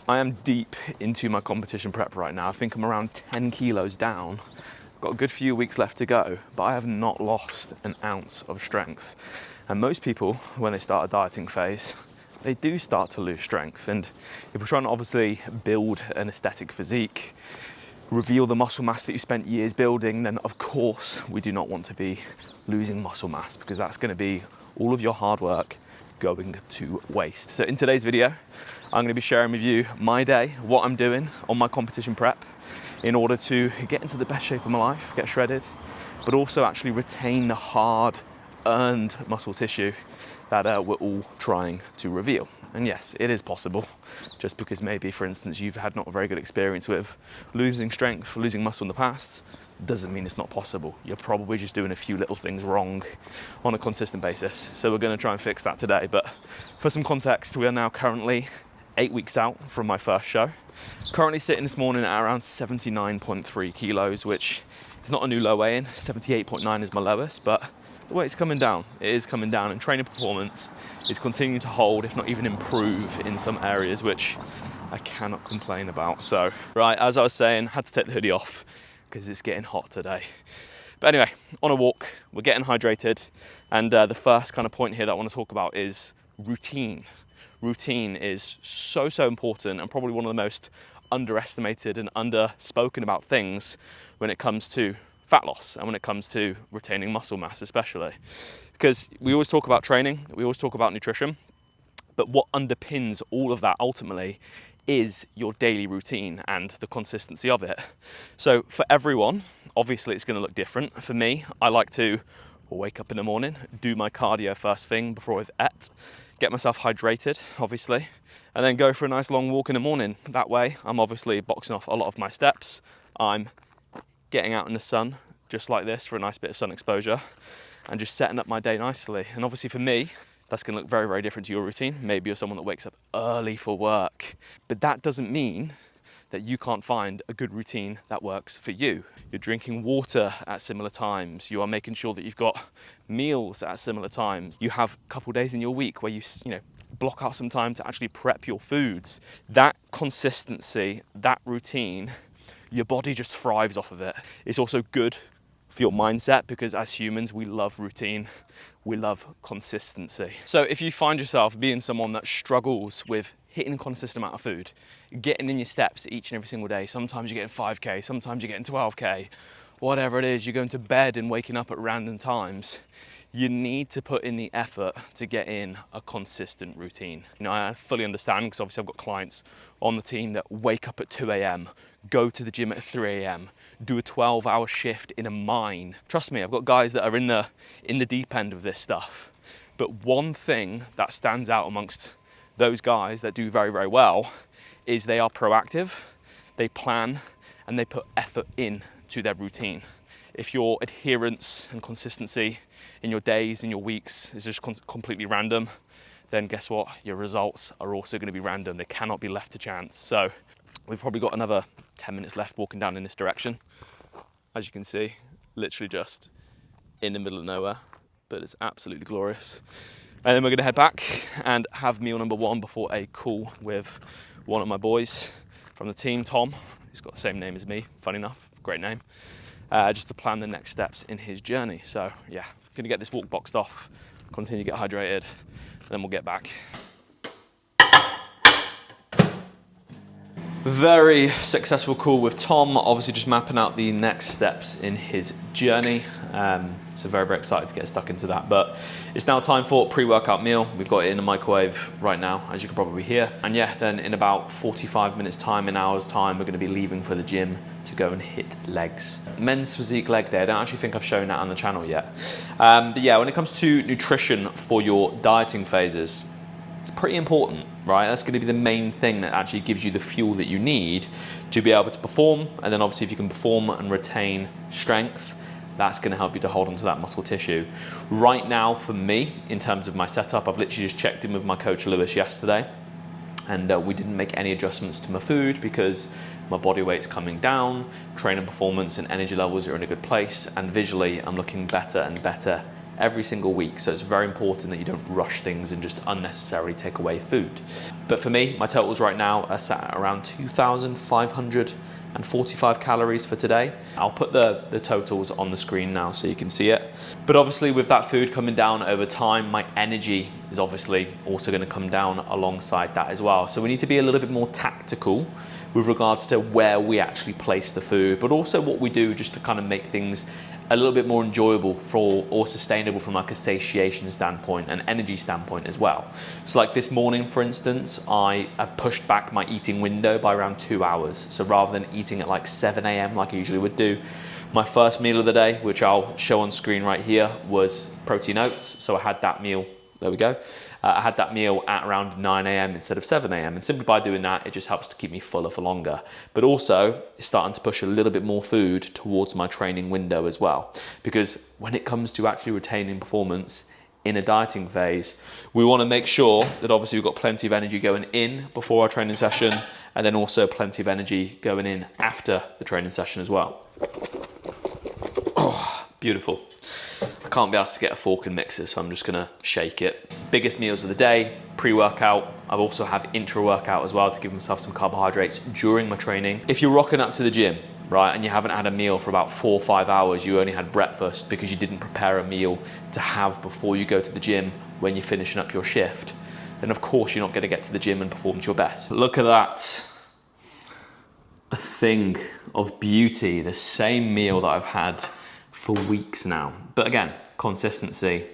I am deep into my competition prep right now. I think I'm around 10 kilos down. I've got a good few weeks left to go, but I have not lost an ounce of strength. And most people, when they start a dieting phase, they do start to lose strength. And if we're trying to obviously build an aesthetic physique, reveal the muscle mass that you spent years building, then of course we do not want to be losing muscle mass, because that's going to be all of your hard work going to waste. So in today's video, I'm going to be sharing with you my day, what I'm doing on my competition prep in order to get into the best shape of my life, get shredded, but also actually retain the hard earned muscle tissue that we're all trying to reveal. And yes, it is possible. Just because maybe, for instance, you've had not a very good experience with losing strength, losing muscle in the past, doesn't mean it's not possible. You're probably just doing a few little things wrong on a consistent basis. So we're going to try and fix that today. But for some context, we are now currently 8 weeks out from my first show. Currently sitting this morning at around 79.3 kilos, which is not a new low weigh-in. 78.9 is my lowest, but the weight's coming down. It is coming down, and training performance is continuing to hold, if not even improve in some areas, which I cannot complain about. So, right, as I was saying, had to take the hoodie off because it's getting hot today. But anyway, on a walk, we're getting hydrated, and the first kind of point here that I want to talk about is routine. Routine is so important, and probably one of the most underestimated and underspoken about things when it comes to fat loss and when it comes to retaining muscle mass, especially. Because we always talk about training, we always talk about nutrition, but what underpins all of that ultimately is your daily routine and the consistency of it. So for everyone, obviously it's going to look different. For me, I like to wake up in the morning, do my cardio first thing before I've ate, get myself hydrated, obviously, and then go for a nice long walk in the morning. That way, I'm obviously boxing off a lot of my steps. I'm getting out in the sun, just like this, for a nice bit of sun exposure, and just setting up my day nicely. And obviously for me, that's going to look very different to your routine. Maybe you're someone that wakes up early for work, but that doesn't mean that you can't find a good routine that works for you. You're drinking water at similar times. You are making sure that you've got meals at similar times. You have a couple days in your week where you block out some time to actually prep your foods. That consistency, that routine, your body just thrives off of it. It's also good for your mindset, because as humans, we love routine, we love consistency. So if you find yourself being someone that struggles with hitting a consistent amount of food, getting in your steps each and every single day, sometimes you're getting 5K, sometimes you're getting 12K, whatever it is, you're going to bed and waking up at random times, you need to put in the effort to get in a consistent routine. I fully understand, because obviously I've got clients on the team that wake up at 2 a.m, go to the gym at 3 a.m, do a 12-hour shift in a mine. Trust me, I've got guys that are in the deep end of this stuff. But one thing that stands out amongst those guys that do very well is they are proactive, they plan, and they put effort into their routine. If your adherence and consistency in your days, in your weeks is just completely random, then guess what? Your results are also going to be random. They cannot be left to chance. So we've probably got another 10 minutes left walking down in this direction. As you can see, literally just in the middle of nowhere, but it's absolutely glorious. And then we're going to head back and have meal number one before a call with one of my boys from the team, Tom. He's got the same name as me, funny enough, great name. Just to plan the next steps in his journey. So yeah, going to get this walk boxed off, continue to get hydrated, and then we'll get back. Very successful call with Tom, obviously just mapping out the next steps in his journey. So very excited to get stuck into that. But it's now time for pre-workout meal. We've got it in the microwave right now, as you can probably hear. And yeah, then in about 45 minutes time, an hour's time, we're going to be leaving for the gym to go and hit legs. Men's physique leg day, I don't actually think I've shown that on the channel yet. But yeah, when it comes to nutrition for your dieting phases, it's pretty important, right? That's going to be the main thing that actually gives you the fuel that you need to be able to perform. And then obviously if you can perform and retain strength, that's going to help you to hold onto that muscle tissue. Right now for me, in terms of my setup, I've literally just checked in with my coach Lewis yesterday, and we didn't make any adjustments to my food because my body weight's coming down, training performance and energy levels are in a good place, and visually I'm looking better and better every single week. So it's very important that you don't rush things and just unnecessarily take away food. But for me, my totals right now are sat at around 2,545 calories for today. I'll put the totals on the screen now so you can see it. But obviously with that food coming down over time, my energy is obviously also going to come down alongside that as well. So we need to be a little bit more tactical with regards to where we actually place the food, but also what we do just to kind of make things a little bit more enjoyable or sustainable from like a satiation standpoint and energy standpoint as well. So like this morning, for instance, I have pushed back my eating window by around 2 hours. So rather than eating at like 7 a.m. like I usually would do, my first meal of the day, which I'll show on screen right here, was protein oats. So I had that meal, there we go. I had that meal at around 9 a.m. instead of 7 a.m. And simply by doing that, it just helps to keep me fuller for longer. But also, it's starting to push a little bit more food towards my training window as well. Because when it comes to actually retaining performance in a dieting phase, we want to make sure that obviously we've got plenty of energy going in before our training session, and then also plenty of energy going in after the training session as well. Oh, beautiful. I can't be asked to get a fork and mix it, so I'm just gonna shake it. Biggest meals of the day, pre-workout. I also have intra-workout as well to give myself some carbohydrates during my training. If you're rocking up to the gym, right, and you haven't had a meal for about 4 or 5 hours, you only had breakfast because you didn't prepare a meal to have before you go to the gym when you're finishing up your shift, then of course you're not gonna get to the gym and perform to your best. Look at that. A thing of beauty, the same meal that I've had for weeks now. But again, consistency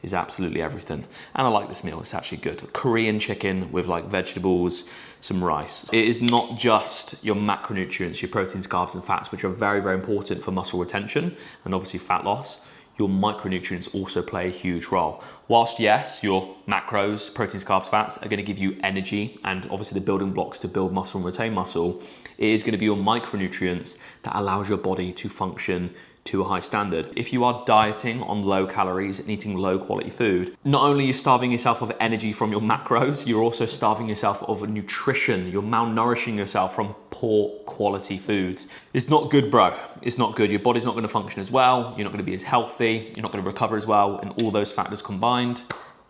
is absolutely everything. And I like this meal, it's actually good. Korean chicken with like vegetables, some rice. It is not just your macronutrients, your proteins, carbs and fats, which are very, very important for muscle retention and obviously fat loss. Your micronutrients also play a huge role. Whilst yes, your macros, proteins, carbs, fats are gonna give you energy and obviously the building blocks to build muscle and retain muscle, it is gonna be your micronutrients that allows your body to function to a high standard. If you are dieting on low calories and eating low quality food, not only are you starving yourself of energy from your macros, you're also starving yourself of nutrition. You're malnourishing yourself from poor quality foods. It's not good, bro. It's not good. Your body's not gonna function as well. You're not gonna be as healthy. You're not gonna recover as well. And all those factors combined,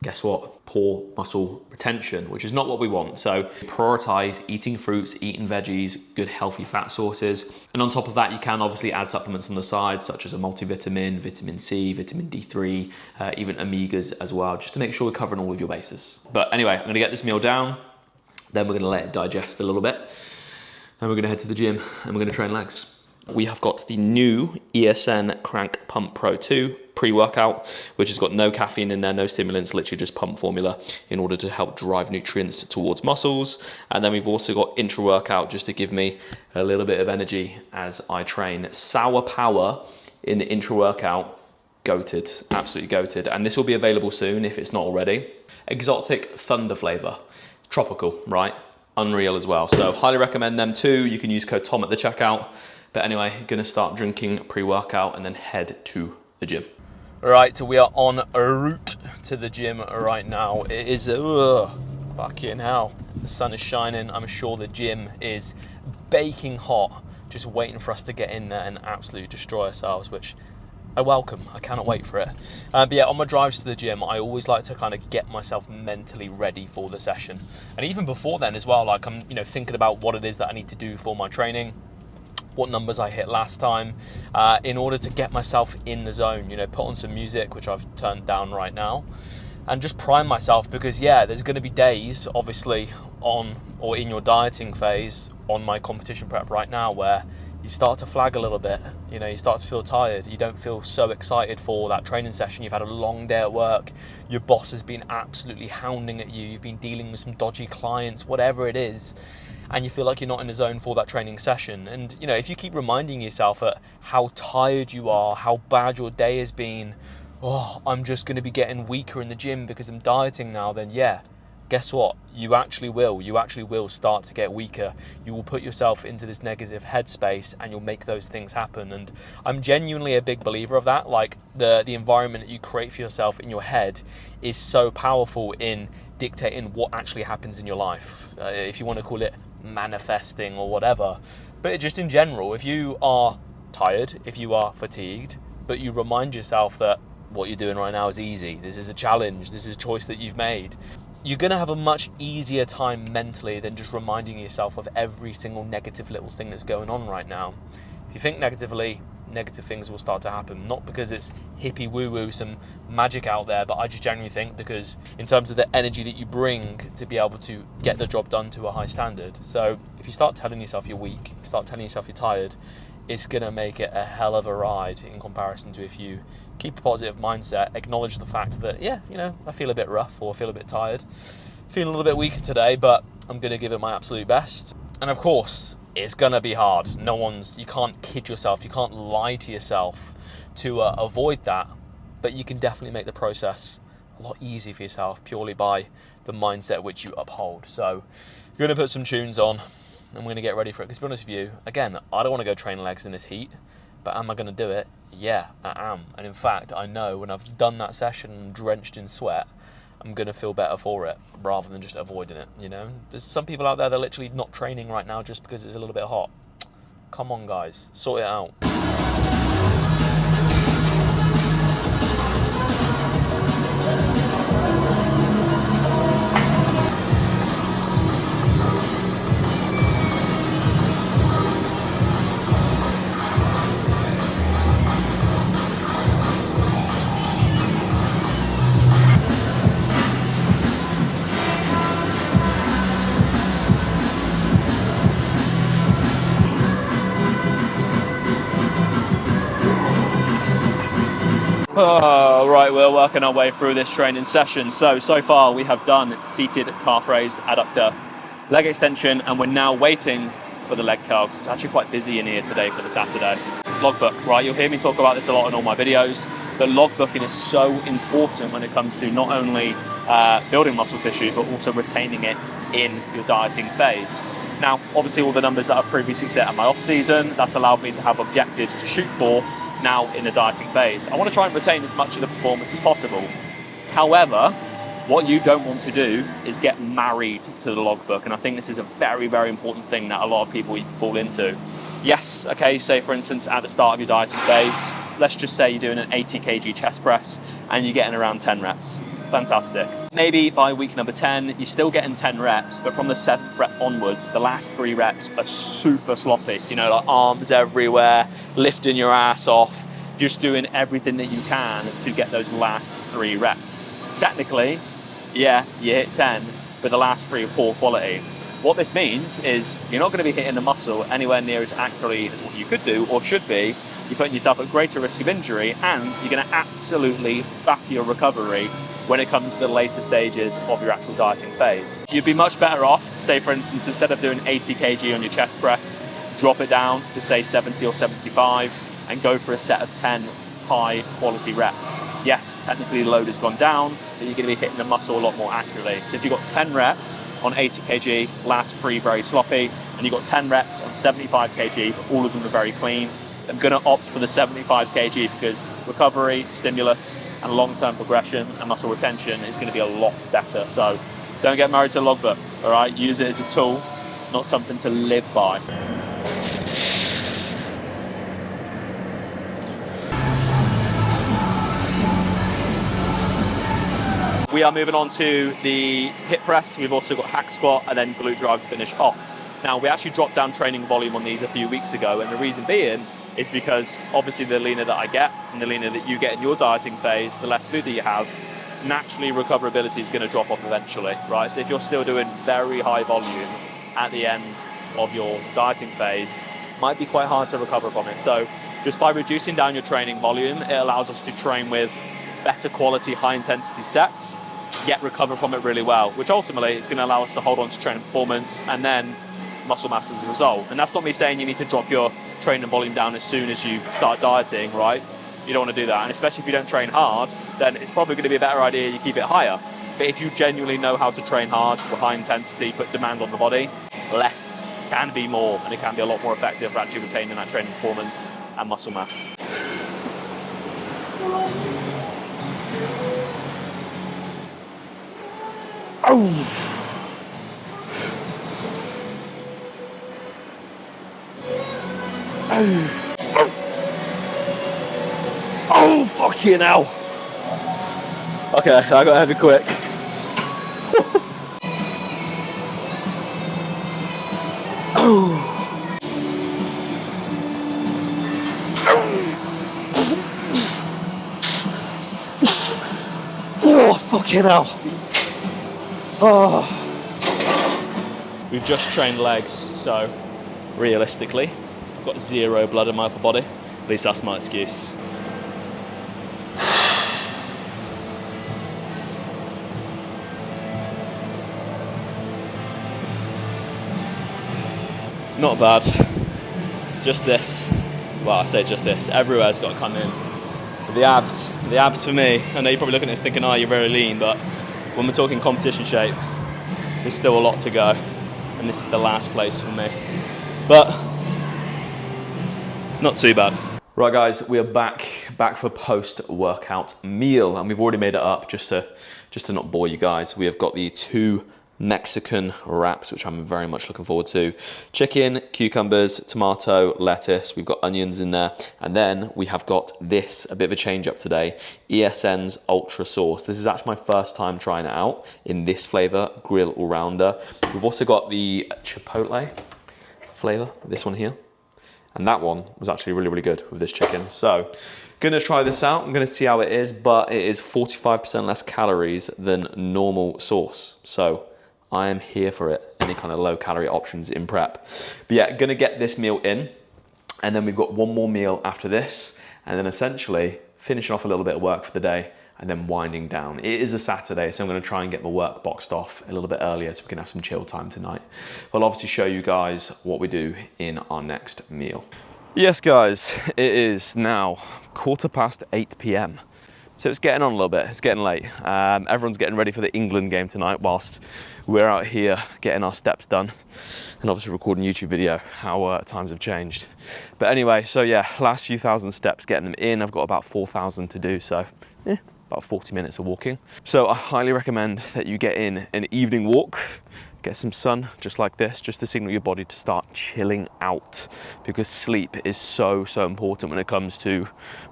guess what? Poor muscle retention, which is not what we want. So prioritize eating fruits, eating veggies, good healthy fat sources. And on top of that, you can obviously add supplements on the side, such as a multivitamin, vitamin C, vitamin D3, even omegas as well, just to make sure we're covering all of your bases. But anyway, I'm gonna get this meal down, then we're gonna let it digest a little bit, and we're gonna head to the gym and we're gonna train legs. We have got the new ESN Crank Pump Pro 2 pre-workout, which has got no caffeine in there, no stimulants, literally just pump formula in order to help drive nutrients towards muscles. And then we've also got intra-workout just to give me a little bit of energy as I train. Sour Power in the intra-workout, goated, absolutely goated. And this will be available soon if it's not already. Exotic Thunder flavor, tropical, right? Unreal as well. So highly recommend them too. You can use code TOM at the checkout. But anyway, gonna start drinking pre-workout and then head to the gym. All right, so we are en route to the gym right now. It is, fucking hell. The sun is shining. I'm sure the gym is baking hot, just waiting for us to get in there and absolutely destroy ourselves, which I welcome. I cannot wait for it. But yeah, on my drives to the gym, I always like to kind of get myself mentally ready for the session. And even before then as well, like I'm, thinking about what it is that I need to do for my training, what numbers I hit last time, in order to get myself in the zone, put on some music, which I've turned down right now, and just prime myself, because yeah, there's gonna be days, obviously, on or in your dieting phase, on my competition prep right now, where you start to flag a little bit, you start to feel tired, you don't feel so excited for that training session, you've had a long day at work, your boss has been absolutely hounding at you, you've been dealing with some dodgy clients, whatever it is, and you feel like you're not in the zone for that training session. And if you keep reminding yourself at how tired you are, how bad your day has been, oh, I'm just going to be getting weaker in the gym because I'm dieting now, then yeah, guess what? You actually will start to get weaker. You will put yourself into this negative headspace and you'll make those things happen. And I'm genuinely a big believer of that. Like the environment that you create for yourself in your head is so powerful in dictating what actually happens in your life. If you want to call it manifesting or whatever, but just in general, if you are tired, if you are fatigued, but you remind yourself that what you're doing right now is easy. This is a challenge. This is a choice that you've made. You're going to have a much easier time mentally than just reminding yourself of every single negative little thing that's going on right now. If you think negatively, negative things will start to happen. Not because it's hippie woo-woo, some magic out there, but I just genuinely think because in terms of the energy that you bring to be able to get the job done to a high standard. So if you start telling yourself you're weak, you start telling yourself you're tired, it's going to make it a hell of a ride in comparison to if you keep a positive mindset, acknowledge the fact that, yeah, you know, I feel a bit rough or I feel a bit tired, feeling a little bit weaker today, but I'm going to give it my absolute best. And of course, it's going to be hard. You can't kid yourself, you can't lie to yourself to avoid that, but you can definitely make the process a lot easier for yourself purely by the mindset which you uphold. So you're going to put some tunes on, and we're going to get ready for it. Because to be honest with you, again, I don't want to go train legs in this heat, but am I going to do it? Yeah, I am. And in fact, I know when I've done that session drenched in sweat, I'm going to feel better for it rather than just avoiding it, you know? There's some people out there that are literally not training right now just because it's a little bit hot. Come on, guys, sort it out. Oh, right, we're working our way through this training session. So far we have done seated calf raise, adductor, leg extension, and we're now waiting for the leg curl because it's actually quite busy in here today for the Saturday. Logbook, right? You'll hear me talk about this a lot in all my videos. The logbooking is so important when it comes to not only building muscle tissue, but also retaining it in your dieting phase. Now, obviously all the numbers that I've previously set at my off season, that's allowed me to have objectives to shoot for now in the dieting phase. I want to try and retain as much of the performance as possible. However, what you don't want to do is get married to the logbook, and I think this is a very, very important thing that a lot of people fall into. Yes, okay, say for instance at the start of your dieting phase, let's just say you're doing an 80 kg chest press and you're getting around 10 reps. Fantastic. Maybe by week number 10, you're still getting 10 reps, but from the 7th rep onwards, the last 3 reps are super sloppy. You know, like arms everywhere, lifting your ass off, just doing everything that you can to get those last 3 reps. Technically, yeah, you hit 10, but the last 3 are poor quality. What this means is you're not going to be hitting the muscle anywhere near as accurately as what you could do or should be. You're putting yourself at greater risk of injury, and you're going to absolutely batter your recovery when it comes to the later stages of your actual dieting phase. You'd be much better off, say for instance, instead of doing 80 kg on your chest press, drop it down to say 70 or 75 and go for a set of 10 high quality reps. Yes, technically the load has gone down, but you're going to be hitting the muscle a lot more accurately. So if you've got 10 reps on 80 kg, last 3 very sloppy, and you've got 10 reps on 75 kg, but all of them are very clean, I'm going to opt for the 75 kg because recovery, stimulus, and long-term progression and muscle retention is going to be a lot better. So don't get married to the logbook, all right? Use it as a tool, not something to live by. We are moving on to the hip press. We've also got hack squat and then glute drive to finish off. Now, we actually dropped down training volume on these a few weeks ago, and the reason being is because obviously the leaner that I get and the leaner that you get in your dieting phase, the less food that you have, naturally recoverability is going to drop off eventually, right? So if you're still doing very high volume at the end of your dieting phase, it might be quite hard to recover from it. So just by reducing down your training volume, it allows us to train with better quality, high intensity sets, yet recover from it really well, which ultimately is going to allow us to hold on to training performance and then muscle mass as a result. And that's not me saying you need to drop your training volume down as soon as you start dieting, right? You don't want to do that. And especially if you don't train hard, then it's probably going to be a better idea you keep it higher. But if you genuinely know how to train hard with high intensity, put demand on the body, less can be more, and it can be a lot more effective for actually retaining that training performance and muscle mass. Oh! Oh, fucking hell. Okay, I got heavy quick. Oh, fucking hell. Oh. We've just trained legs, so realistically, I've got 0 blood in my upper body. At least that's my excuse. Not bad. Just this. Well, I say just this. Everywhere's got to come in. But the abs for me, I know you're probably looking at this thinking, oh, you're very lean, but when we're talking competition shape, there's still a lot to go. And this is the last place for me. But not too bad. Right guys, we are back for post-workout meal, and we've already made it up just to not bore you guys. We have got the 2 Mexican wraps, which I'm very much looking forward to. Chicken, cucumbers, tomato, lettuce. We've got onions in there. And then we have got this, a bit of a change up today, ESN's Ultra Sauce. This is actually my first time trying it out in this flavor, Grill All-Rounder. We've also got the Chipotle flavor, this one here. And that one was actually really, really good with this chicken. So, gonna try this out. I'm gonna see how it is, but it is 45% less calories than normal sauce. So, I am here for it. Any kind of low calorie options in prep. But yeah, gonna get this meal in. And then we've got one more meal after this. And then essentially finishing off a little bit of work for the day and then winding down. It is a Saturday, so I'm gonna try and get my work boxed off a little bit earlier so we can have some chill time tonight. I'll obviously show you guys what we do in our next meal. Yes guys, it is now 8:15 p.m. So it's getting on a little bit, it's getting late. Everyone's getting ready for the England game tonight whilst we're out here getting our steps done and obviously recording a YouTube video, how times have changed. But anyway, so yeah, last few thousand steps, getting them in. I've got about 4,000 to do, so yeah, about 40 minutes of walking. So I highly recommend that you get in an evening walk, get some sun just like this, just to signal your body to start chilling out, because sleep is so important when it comes to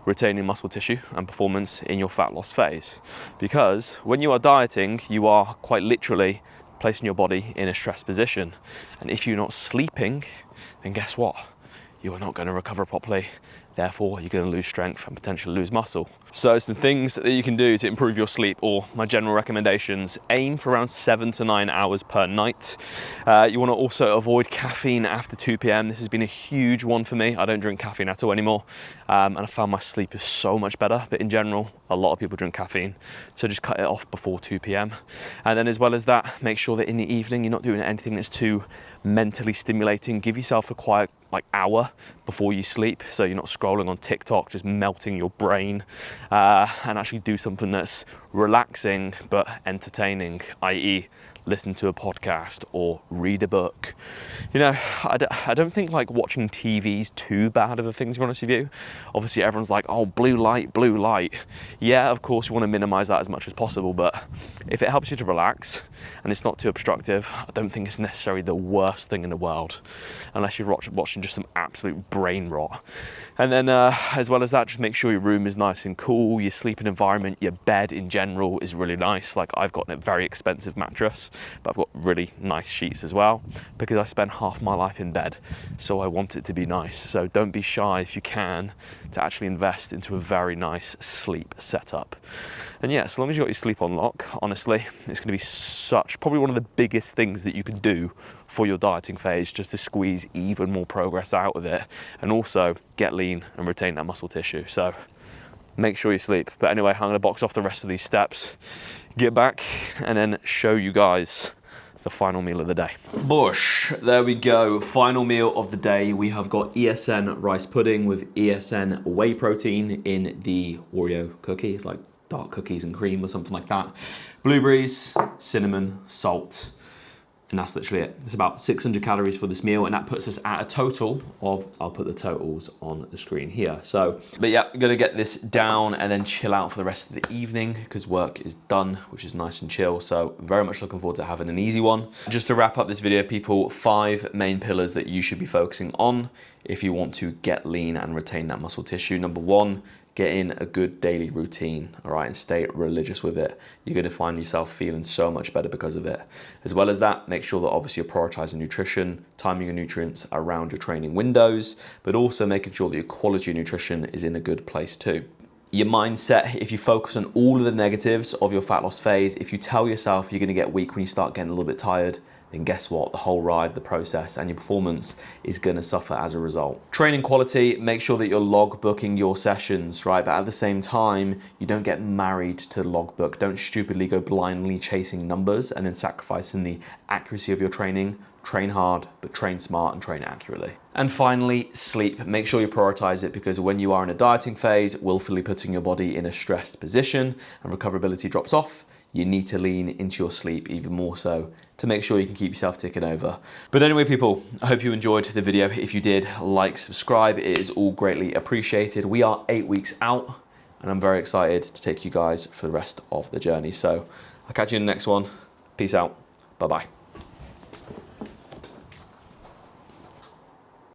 retaining muscle tissue and performance in your fat loss phase. Because when you are dieting, you are quite literally placing your body in a stress position. And if you're not sleeping, then guess what? You are not going to recover properly. Therefore, you're going to lose strength and potentially lose muscle. So some things that you can do to improve your sleep, or my general recommendations: aim for around 7 to 9 hours per night. You want to also avoid caffeine after 2 p.m. This has been a huge one for me. I don't drink caffeine at all anymore. And I found my sleep is so much better. But in general, a lot of people drink caffeine. So just cut it off before 2 p.m. And then as well as that, make sure that in the evening, you're not doing anything that's too mentally stimulating. Give yourself a quiet hour before you sleep, so you're not scrolling on TikTok, just melting your brain, and actually do something that's relaxing but entertaining, i.e. listen to a podcast or read a book. You know, I don't think like watching TV is too bad of a thing, to be honest with you. Obviously everyone's like, oh, blue light. Yeah, of course you want to minimize that as much as possible, but if it helps you to relax and it's not too obstructive, I don't think it's necessarily the worst thing in the world, unless you're watching just some absolute brain rot. And then as well as that, just make sure your room is nice and cool, your sleeping environment, your bed in general is really nice. Like, I've got a very expensive mattress, but I've got really nice sheets as well, because I spend half my life in bed, so I want it to be nice. So don't be shy if you can to actually invest into a very nice sleep setup. And yeah, as long as you got your sleep on lock, honestly, it's going to be probably one of the biggest things that you can do for your dieting phase, just to squeeze even more progress out of it, and also get lean and retain that muscle tissue. So make sure you sleep. But anyway, I'm going to box off the rest of these steps, get back, and then show you guys the final meal of the day. Bush, there we go. Final meal of the day. We have got ESN rice pudding with ESN whey protein in the Oreo cookie. It's like dark cookies and cream or something like that. Blueberries, cinnamon, salt. And that's literally it. It's about 600 calories for this meal, and that puts us at a total of, I'll put the totals on the screen here. So, but yeah, I'm gonna get this down and then chill out for the rest of the evening, because work is done, which is nice and chill. So very much looking forward to having an easy one. Just to wrap up this video, people, 5 main pillars that you should be focusing on if you want to get lean and retain that muscle tissue. Number 1, get in a good daily routine, all right, and stay religious with it. You're going to find yourself feeling so much better because of it. As well as that, make sure that obviously you're prioritizing nutrition, timing your nutrients around your training windows, but also making sure that your quality of nutrition is in a good place too. Your mindset, if you focus on all of the negatives of your fat loss phase, if you tell yourself you're going to get weak when you start getting a little bit tired, then guess what? The whole ride, the process, and your performance is going to suffer as a result. Training quality, make sure that you're log booking your sessions, right? But at the same time, you don't get married to the logbook. Don't stupidly go blindly chasing numbers and then sacrificing the accuracy of your training. Train hard, but train smart and train accurately. And finally, sleep. Make sure you prioritize it, because when you are in a dieting phase, willfully putting your body in a stressed position and recoverability drops off, you need to lean into your sleep even more so to make sure you can keep yourself ticking over. But anyway, people, I hope you enjoyed the video. If you did, like, subscribe. It is all greatly appreciated. We are 8 weeks out, and I'm very excited to take you guys for the rest of the journey. So I'll catch you in the next one. Peace out. Bye-bye.